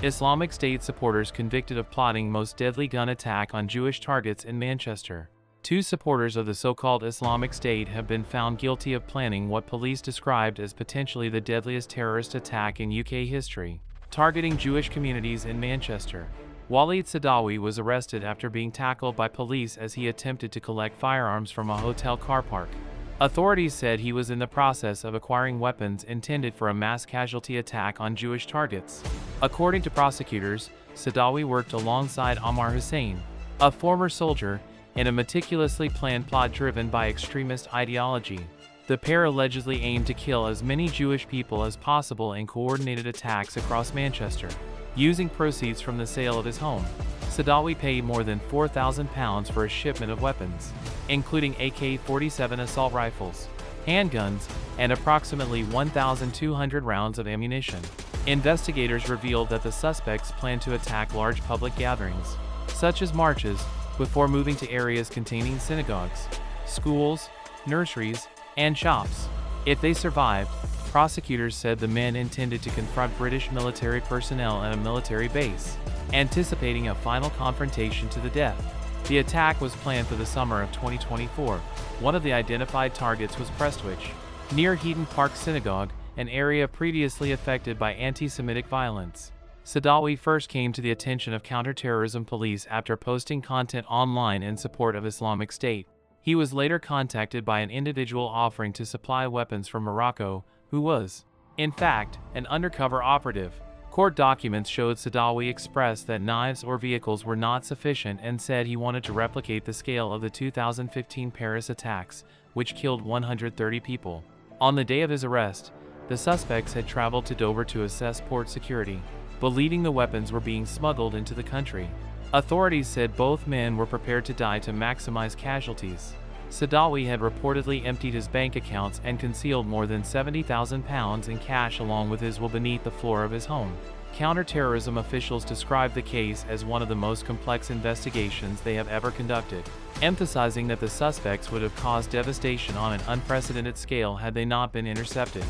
Islamic State supporters convicted of plotting most deadly gun attack on Jewish targets in Manchester. 2 supporters of the so-called Islamic State have been found guilty of planning what police described as potentially the deadliest terrorist attack in UK history, targeting Jewish communities in Manchester. Walid Sadawi was arrested after being tackled by police as he attempted to collect firearms from a hotel car park. Authorities said he was in the process of acquiring weapons intended for a mass casualty attack on Jewish targets. According to prosecutors, Sadawi worked alongside Ammar Hussein, a former soldier, in a meticulously planned plot driven by extremist ideology. The pair allegedly aimed to kill as many Jewish people as possible in coordinated attacks across Manchester, using proceeds from the sale of his home. Sadawi paid more than £4,000 for a shipment of weapons, including AK-47 assault rifles, handguns, and approximately 1,200 rounds of ammunition. Investigators revealed that the suspects planned to attack large public gatherings, such as marches, before moving to areas containing synagogues, schools, nurseries, and shops. If they survived, prosecutors said the men intended to confront British military personnel at a military base, anticipating a final confrontation to the death. The attack was planned for the summer of 2024. One of the identified targets was Prestwich, near Heaton Park Synagogue, an area previously affected by anti-Semitic violence. Sadawi first came to the attention of counterterrorism police after posting content online in support of Islamic State. He was later contacted by an individual offering to supply weapons from Morocco, who was, in fact, an undercover operative. Court documents showed Sadawi expressed that knives or vehicles were not sufficient and said he wanted to replicate the scale of the 2015 Paris attacks, which killed 130 people. On the day of his arrest, the suspects had traveled to Dover to assess port security, believing the weapons were being smuggled into the country. Authorities said both men were prepared to die to maximize casualties. Sadawi had reportedly emptied his bank accounts and concealed more than £70,000 in cash along with his will beneath the floor of his home. Counterterrorism officials described the case as one of the most complex investigations they have ever conducted, emphasizing that the suspects would have caused devastation on an unprecedented scale had they not been intercepted.